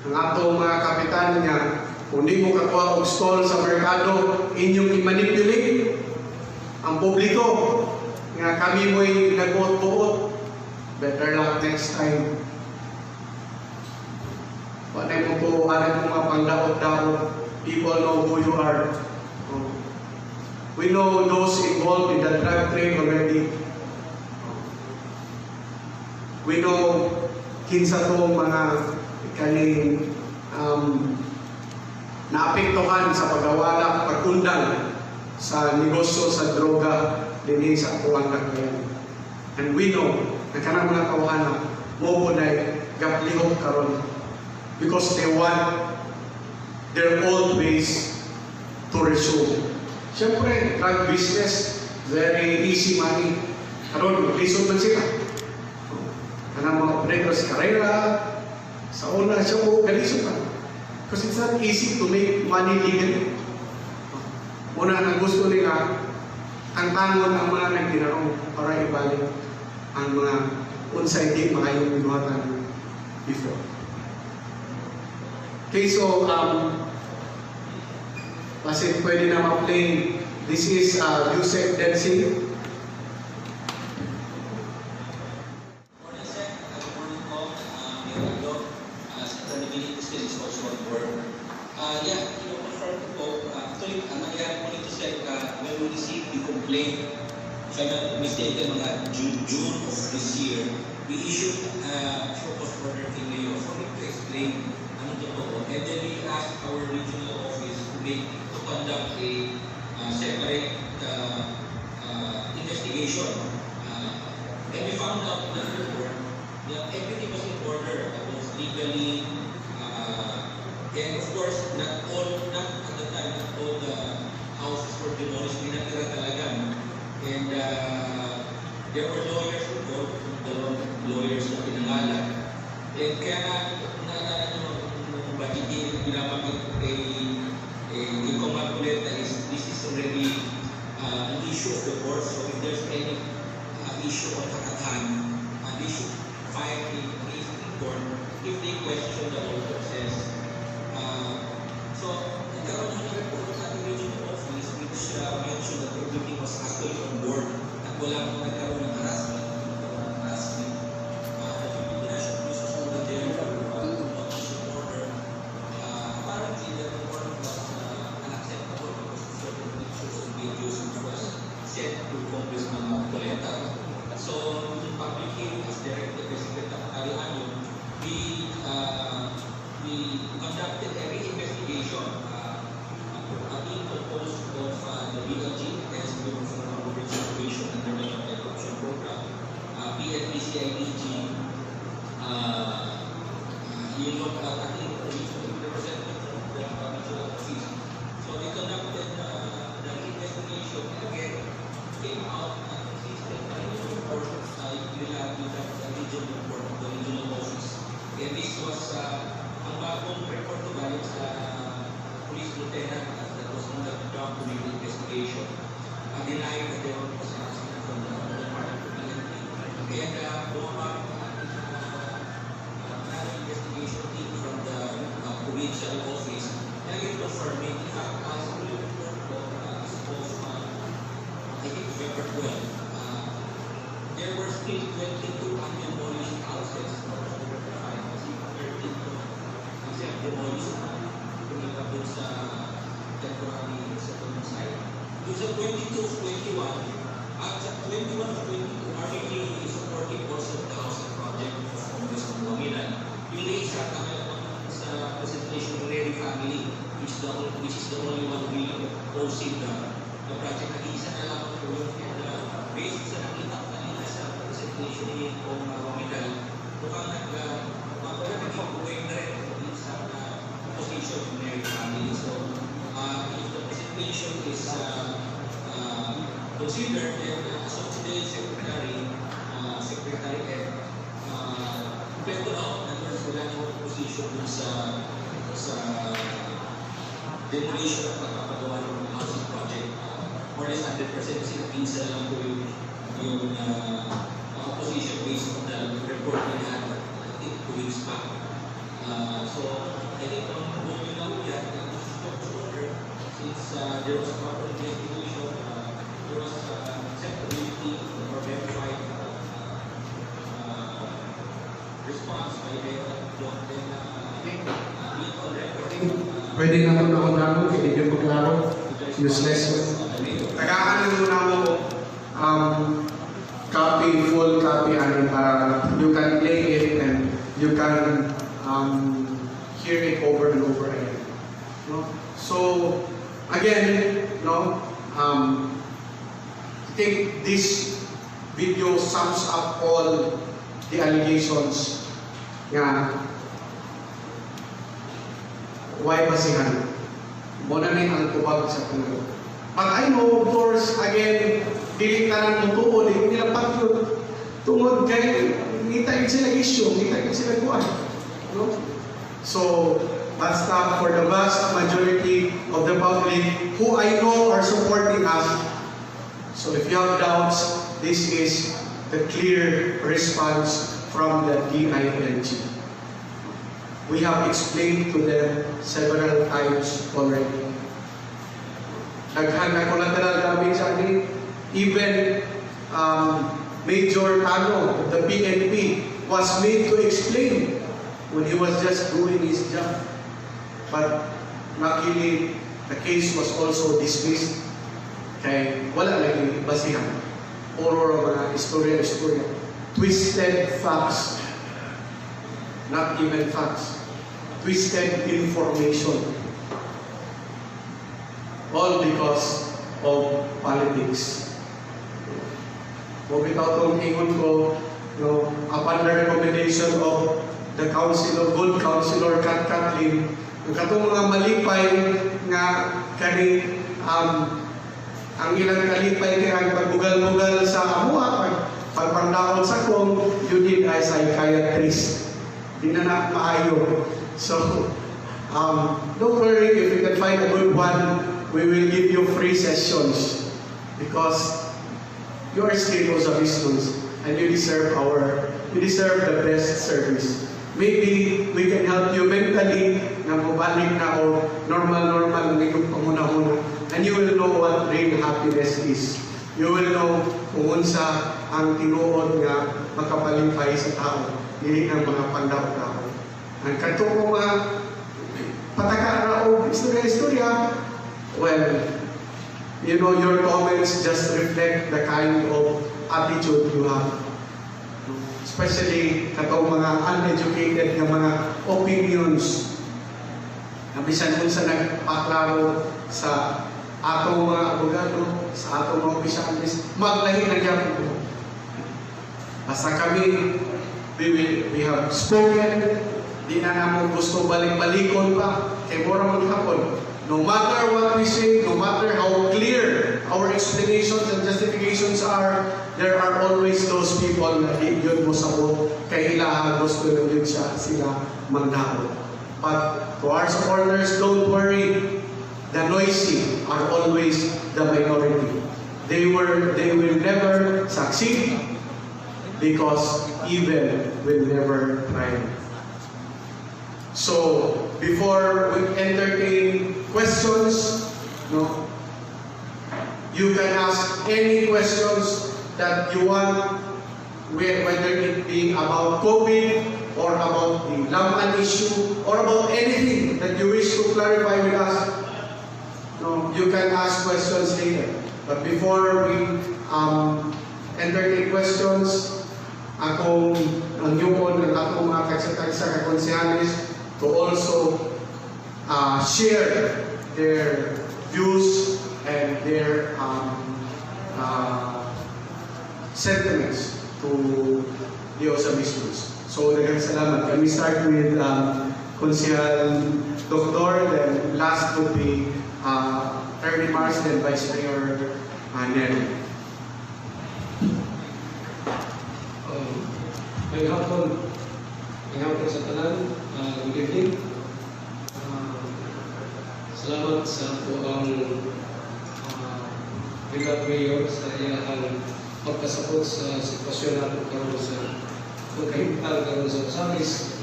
ang atong mga kapitan niya. Kung di mo kakuha og stall sa merkado, inyong i-manipulate ang publiko nga kami mo'y nagbuot-buot. Better luck next time. Panay mo po, alam mo mga pangdaot-daot. People know who you are. We know those involved in the drug trade already. We know kinsa to mga kaning naapektuhan sa pagawala, pagkundang sa negosyo sa droga dinhi sa tuwang dakbayan. And we know na kanang mga tawanan mo po na gaplihok karon because they want their old ways to resume. Siyempre, drug business, very easy money. Karon, lisod man sila. Kanang mga operators karera, sa una siya mo galisod pa. Because it's not easy to make money legally. Una na gusto nila, ang tangon ang mga nagtinarong para ibalik ang mga unsay di makayong binuhatan before. Okay, so, kasi pwede na ma-play. This is Yusef Densin. Morning, sir. Good morning po. Ando, Secretary Minister is also on board. Confirm po. Actually, ang nangyari po nito, sir, when we received the complaint, if I'm not mistaken, mga June of this year, we issued a focus order in Mayor for him to explain ano totoo. And then we asked our regional office to conduct a separate investigation. And we found out that everything was in order. It was legally, and of course, not at the time, not all the houses were demolished. Pinatira talaga. And there were lawyers involved, the lawyers na pinangalan. And kaya naalala nyo nung budgeting, pinapagod i-congratulate that this is already an issue of the court. So if there's any issue of hakatan, they should file a case in court if they question the whole process. So, nagkaroon ng report sa ating regional office which mentioned that everything was actually on board at wala pong nagkaroon ng harassment. Apparently, the report was unacceptable because of certain pictures and videos which was sent to Congressman Coleta. So, in public hearing, as directed by Secretary Ando, we conducted a re-investigation being composed of the BLG, as the Bureau of Situation and the Anti-Corruption Program, PNP-CIDG, ating representative from the regional office. So they conducted the investigation and again came out at the system report you have the regional report of the regional office. And this was ang bagong report to galing sa police lieutenant that was on the ground to make the investigation. Denied that there was harassment from the part of the PNP. And bumaba ang investigation team from the provincial office. And again confirming, in fact, as the report as of I think November 12, there were still 22 undemolished houses or certified kasi 13 kasi demolished kumita dun sa temporary settlement site. Dun sa 22 of 21 at sa 21 of 22 are really supporting also the housing project of Congressman Oaminal. Yung late siya sa presentation ng Rary family which is the only one really opposing the project. Nag-iisa na lang po yung based sa nakita ko kanina sa presentation ni Oaminal, mukhang wala naging buhay na rin sa position ng married family. So, if the presentation is considered, then as of today, Secretary Ed, kwento na ako na wala na position dun sa demolition at pagpapagawa ng housing project. More or less 100% kasi pinsa lang po yung opposition based on the report we had, I think 2 weeks back. So, I think ang buong yun lang yan, since there was a proper investigation, there was acceptability or verified response by the Pwede na ito na unang kaibigan ko klaro. Useless. Tagaan lang muna mo copy, full copy, para you can play it and you can hear it over and over again. No? So, again, no, I think this video sums up all the allegations nga why basihan. Muna na ang tubag sa puno. But I know, of course, again, dili tanan mo tuod, hindi nila pagyod. Tungod kay, ngitayin sila issue, ngitayin sila kuwan. No? So, basta for the vast majority of the public who I know are supporting us. So if you have doubts, this is the clear response from the DILG. We have explained to them several times already. Daghan na collateral damage ani, even Major Tano of the PNP was made to explain when he was just doing his job. But luckily, the case was also dismissed. Kaya wala lagi basihan. Puro mga istorya-istorya. Twisted facts. Not even facts. Twisted information. All because of politics. Kung ikaw itong ingon ko, no, upon the recommendation of the councilor, good councilor Kathleen, ang katong mga malipay nga kani ang ilang kalipay kaya ang pagbugal-bugal sa amuha, pagpandakot sa kong, you need a psychiatrist. Di na maayo. So, don't worry, if you can find a good one, we will give you free sessions because you are still Ozamis and you deserve the best service. Maybe we can help you mentally na mabalik na o normal ng pamuna-muna, and you will know what real happiness is. You will know kung unsa ang tinuod nga makapalipay sa tao, dili ng mga pandaw-tao. Ang katong mga pataka na o istorya-istorya, well, you know, your comments just reflect the kind of attitude you have. Especially katong mga uneducated na mga opinions na bisan kung sa nagpaklaro sa atong mga abogado, sa atong mga opisyalis, maglahi na yan. Basta kami, we have spoken, di na naman gusto balik-balikon pa, kay mura maghapon. No matter what we say, no matter how clear our explanations and justifications are, there are always those people na yun mo sabot, kay ilahan gusto na yun sila magdahon. But to our supporters, don't worry. The noisy are always the minority. They will never succeed because evil will never triumph. So before we entertain questions, no, you can ask any questions that you want, whether it being about COVID or about the Laman issue or about anything that you wish to clarify with us. No, you can ask questions later. But before we entertain questions, ang yun, ang akong mga tagsa-tagsa ka konsehalis to also share their views and their sentiments to the Ozamis. So, daghang salamat. Can we start with Konsehal Doktor, then last would be Attorney Mars, then Vice Mayor Nel. May hapon sa tanan, good evening. Salamat sa po ang Brigade Mayor sa iyang pagkasapot sa sitwasyon natin karon sa pagkahimtang karon sa Ozamis,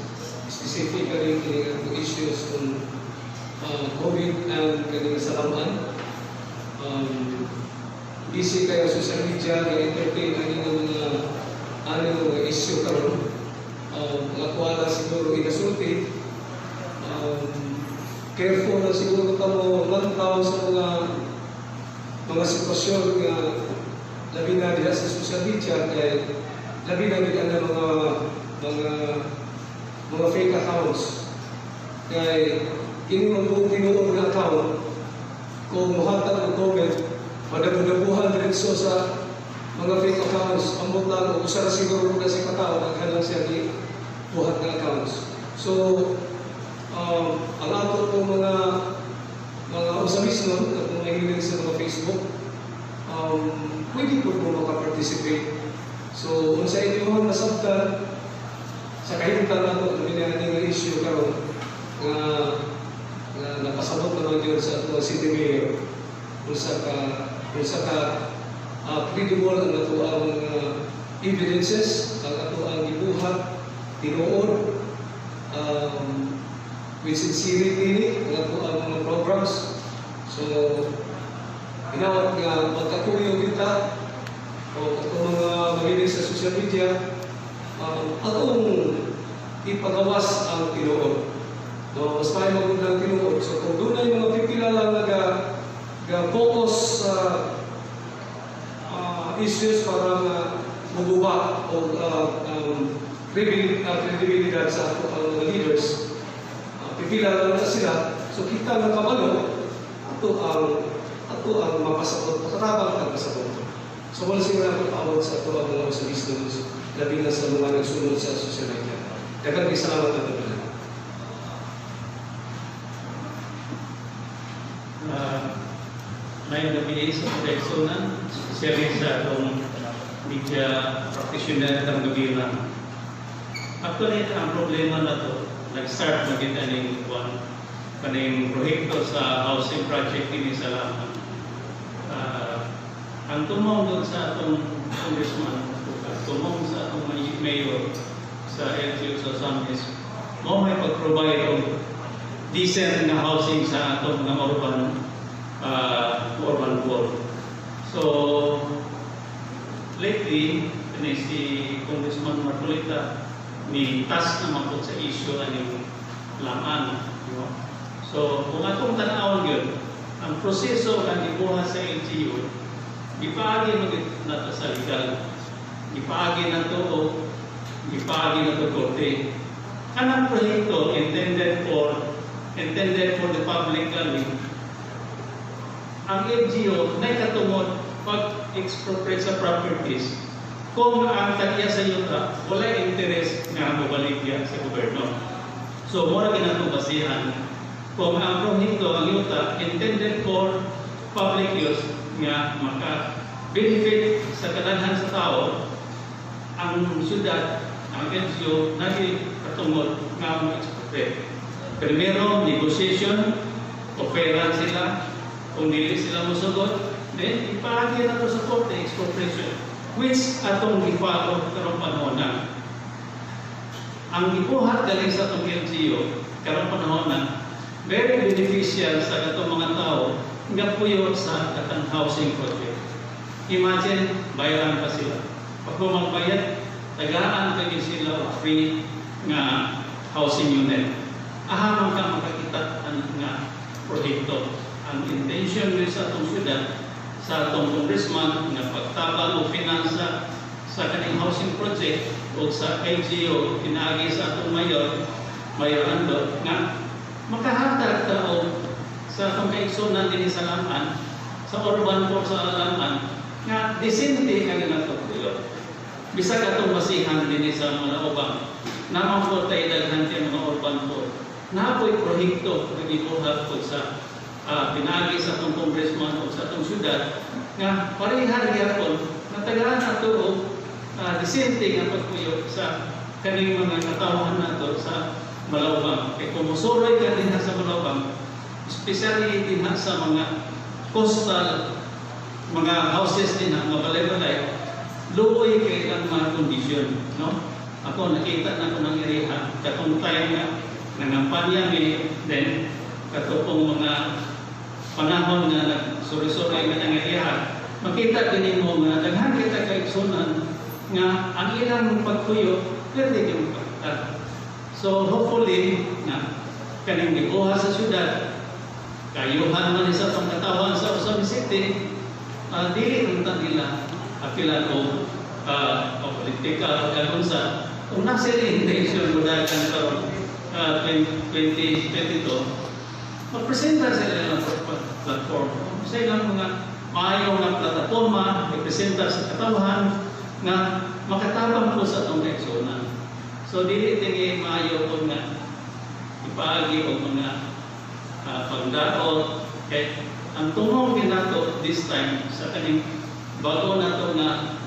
specifically kining ang issues kung COVID and kining salaman. Busy kayo sa social media na entertain ang inyong mga issue karon. Mga kuwala siguro inasulti. Careful na siguro kamo lantaw sa mga sitwasyon nga labi na diha sa social media kay labi na din ang mga fake accounts. Kay kini ang buong tinuod na account kung muhatag ang COVID, madabudabuhan diretso sa mga fake accounts, ambot lang, o usara siguro na si katao, naghalang siya di buhat ng accounts. So, ang ato po mga Ozamis nun, at kung mahilig sa mga Facebook, pwede po po makaparticipate. So, kung sa inyo nasabtan, sa kahimtan nato, ang binahani ng issue karon na napasabot naman yun sa ato City Mayor, kung sa credible ang ato ang evidences, ang ato ang gibuhat, tinuod, with sincerity, ang ato ang mga programs. So, inawat nga magkatuyo kita o ato mga mahilig sa social media, atong ipagawas ang tinuod. No, mas may magandang tinuod. So, kung doon ay mga pipila lang nag-focus sa issues para maguba o credibilidad sa ato ang mga leaders, pipila lang na sila. So, kita ng kabalo, ato ang mapasabot, pagkatabang ang pasabot. So, wala siguro natin paawad sa ato ang mga Ozamis, labi na sa mga nagsunod sa social media. Dagang salamat na ito. May gabi sa proteksyonan, especially sa itong media practitioner ng gabi na. Actually, ang problema na ito, nag-start na kita ng kaning proyekto sa housing project ini sa Laman. Ang tumong doon sa atong congressman, tumong sa atong mayor sa LGU sa Ozamis, may pag-provide of decent na housing sa atong mga urban world. So, lately, si Congressman Marcolita ni task naman po sa issue aning Laman. So, kung atong tanawon yun, ang proseso ang ibuha sa LGU, ipaagi na ito sa legal, ipaagi na ito o ipaagi na ito korte. Kanang proyekto intended for the public gallery, ang LGU na katungod pag-expropriate sa properties kung ang tagya sa yuta wala interest nga mabalik yan sa gobyerno. So, mura ginatong basihan kung ang proyekto, ang yuta, intended for public use nga maka-benefit sa kadaghan sa tao, ang syudad, ang LGU, nagkatungod nga mag-expropriate. Primero, negotiation, operan sila. Kung dili sila musugot, then ipaagi na ito sa korte, expropriation, which atong gipalo karong panahon na. Ang gibuhat galing sa atong LGU karong panahon na, very beneficial sa katong mga tao nga puyo sa katang housing project. Imagine, bayaran pa sila. Pag magbayad, tagaan kagin sila free nga housing unit. Ahamang ka makakita nga proyekto. Ang intention nila sa atong syudad, sa atong congressman, nga pagtabang o pinansa sa kaning housing project o sa LGU, pinaagi sa atong mayor Ando, nga makahatag taon sa atong kaigsunan din sa Laman, sa urban core sa Laman, nga disente nga ginatong Bisag atong basihan din sa mga ubang naman po tayo daghan tayo mga urban po. Napoy proyekto nagibuhat po sa pinagi sa atong congressman o sa atong syudad nga parehar gyapon natagaan nato og disente nga pagpuyo sa kaning mga katawhan nato sa Malawang. Kay kung musuroy ka din sa Malawang, especially din sa mga coastal mga houses din mga balay-balay, luoy kay ang mga kondisyon, no? Ako nakita na ko ng iriha katong time nga nangampanya mi then katong mga panahon nga nagsuri-suri nga ang iriha, makita din mo nga daghan kita kay igsunan nga ang ilang pagpuyo pwede yung pagkita. So hopefully na kaning gibuha sa syudad kayuhan man isa pang katawan sa Ozamis City, dili unta nila apilan o political o sa kung nasa intention mo dahil karon 2022 magpresenta sila ng platform sa ilang mga maayong na plataforma ipresenta sa katawan na makatabang po sa itong leksyonan. So dili tingi maayo po nga ipaagi o mga pagdaot kay ang tumong nato this time sa kaning bago nato na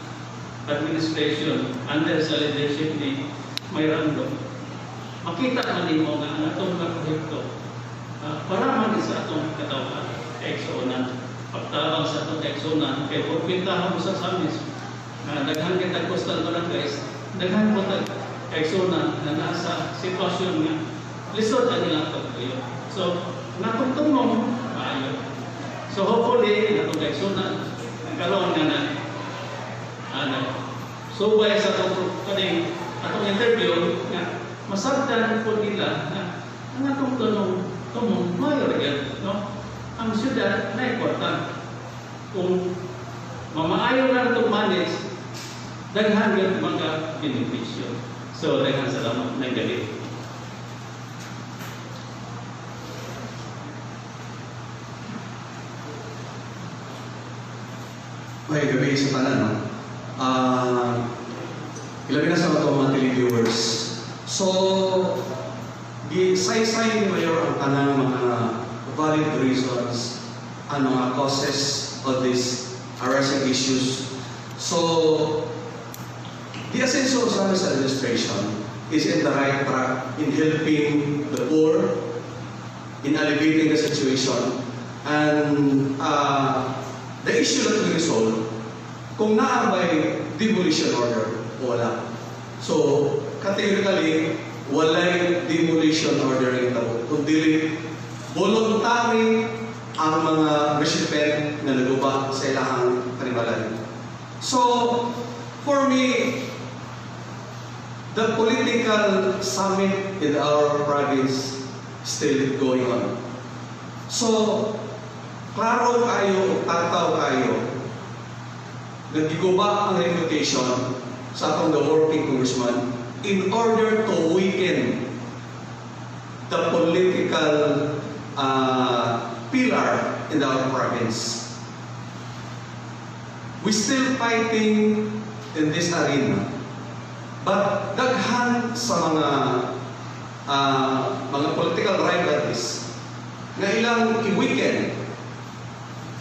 administration under sa leadership ni Ando, makita man nimo nga ang atong proyekto para man sa atong katawan eksonan pagtabang sa atong eksonan kay pagpintahan mo sa Ozamis daghan kita coastal barangays daghan po tag eksonan na nasa sitwasyon nga lisod ang ilang pagpuyo. So natong tumong maayo. So hopefully natong eksonan karon nga na subay sa atong interview nga masabtan po nila na ang atong tumong mayor gyud, no? Ang syudad na important. Kung mamaayo na itong manage, daghan gyud mga benepisyo. So daghan salamat na gabi. May gabi sa tanan, no? Ilabi na sa mga televiewers. So, say-say ni Mayor ang tanang mga valid reasons ang mga causes of these harassing issues. So, the Sancho Fernando administration is in the right track in helping the poor, in alleviating the situation, and the issue that we resolve, kung naabay demolition order, wala. So, categorically, walay demolition order ng tao. Kundi voluntary ang mga recipient na naguba sa ilahang kanibalan. So, for me, the political summit in our province still going on. So, klaro kayo, tataw kayo, nagiguba ang reputation sa atong the working congressman in order to weaken the political pillar in our province. We still fighting in this arena, but daghan sa mga political rivalries na ilang i-weaken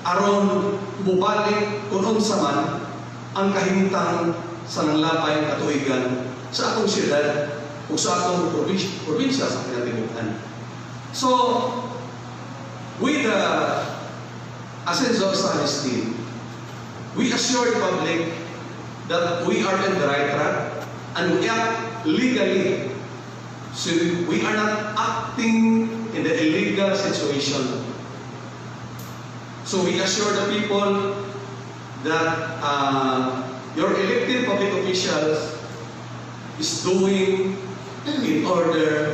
aron mubalik kung unsa man ang kahimtang sa nanglapay katuigan sa atong siyudad o sa atong probinsya sa kinatibukan. So, with the Sancho Fernando team, we assure the public that we are in the right track and we act legally. So, we are not acting in the illegal situation. So we assure the people that your elected public officials is doing in order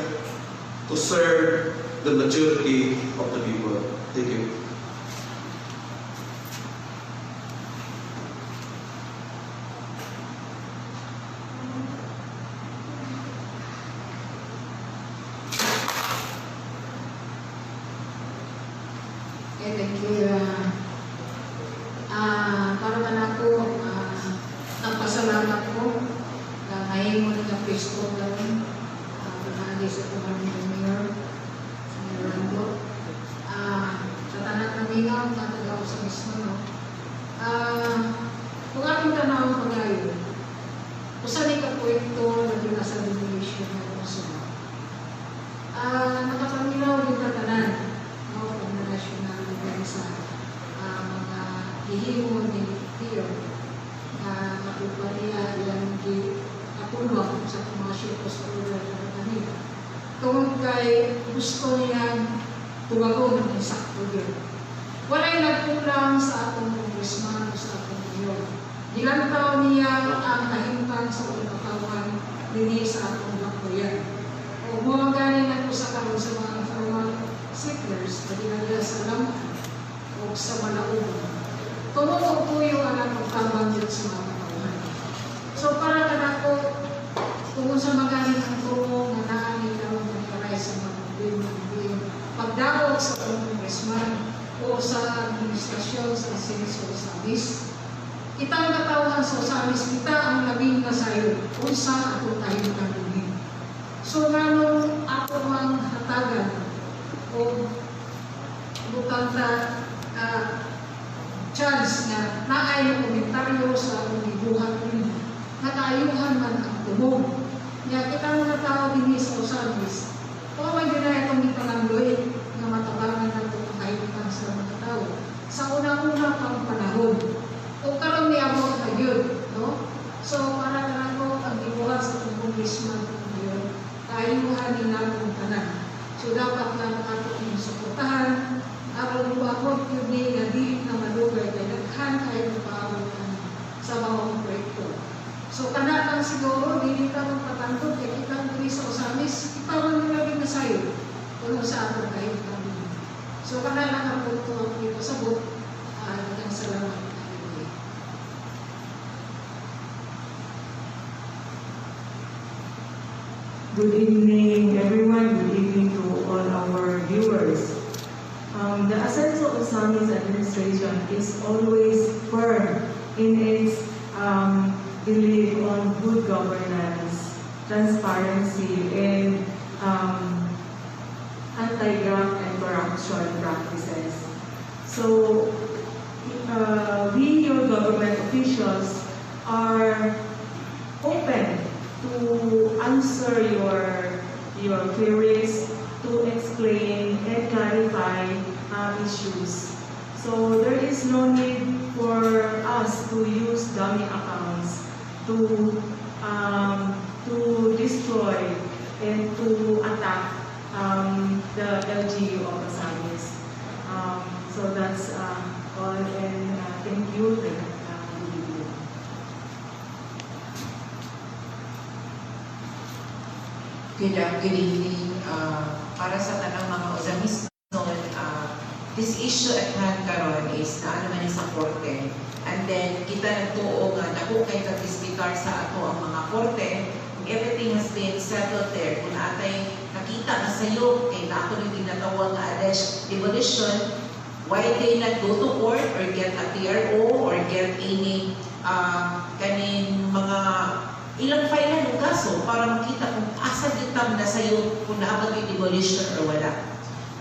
to serve the majority of the people. Thank you. Okay, thank you. Para man ako, ang pasalamat ko, nahimo na Presscon lang, pag-aalis sa tumanin ng Mayor, sa Mayor Ando. Sa tanak ng mingaw, natagaw sa mismo, no? Kung ating tanawang pag-ayon, usan ni kapuwento na nasa regulation ng konsumo. Nakapaminaw din tatanan, no? Pag na national level sa mga hihimo ni Tiyo, matupariya ilang katulong sa commercial customer na kanila. Kung kay gusto niya tumagon ng sakto din. Wala'y nagkulang sa atong congressman o sa atong mayor. Ilang taon niya ang kahintang sa ulakatawan din sa atong dakbayan. O mga galing na sa karon sa mga informal settlers na dinagla sa laman o sa malauban. Tumutok po yung anak ng tabang din sa mga katawan. So para ka na po, kung sa magaling ang tulong na naanay na ng karay sa mga pagdawag sa congressman o sa administrasyon sa Sancho Ozamis, kitang katawan sa Ozamis, kita ang labing kasayo kung sa atong tayo nalugin. So nanong ako ang hatagan o butang sa chance na naay ng komentaryo sa atong ibuhat rin, nakaayuhan man ang tumog. Kaya kita mga tao din sa Ozamis, o may ginaya itong ipanangloy na matabangan na ito ang kahibukan sa mga tao. Sa unang-una pang panahon, o karoon may abot na yun, no? So, para na ako ang ibuhat sa itong congressman ngayon, kaayuhan din namin ang tanan. So, dapat na nakatong suportahan, aron luwakot yun na di na malugay, kaya naghan kayo ng paawalan sa mga proyekto. So, kanatang siguro, hindi ka magpatantod, kaya kita diri sa Ozamis, itawan nila rin na sa'yo, kung sa atin kahit kami. So, kanatang ang punto ang dito sa book, ang salamat. Good evening, everyone. Good evening to all our viewers. The Sancho Ozamis administration is always firm in its belief on good governance, transparency, and anti-graft and corruption practices. So, we, your government officials, are open to answer your queries, to explain and clarify issues. So there is no need for us to use dummy accounts to destroy and to attack the LGU of Ozamis. So that's all, and thank you. Good evening. Para sa tanang mga Ozamis noon, this issue at hand karon is na ano man sa korte. And then, kita nagtuo nga naku kay katisbikar sa ato ang mga korte. Everything has been settled there. Kung atay nakita na sa'yo, kay na ako nang ginatawag nga demolition, why they not go to court or get a TRO or get any kaning mga ilang file ng kaso para makita kung asa ditam na sa'yo kung naabot yung demolition or wala.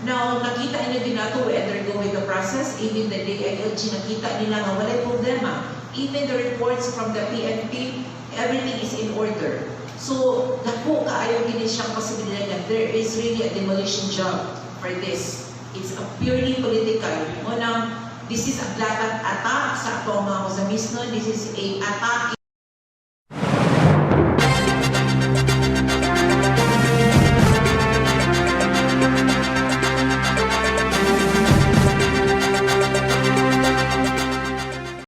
Now, nakita nila din nato, we undergo with the process, even the DILG, nakita nila nga walay problema. Even the reports from the PNP, everything is in order. So, naku kaayo din siyang posibilidad na there is really a demolition job for this. It's a purely political. This is a blatant attack sa atong mga Ozamis. This is a attack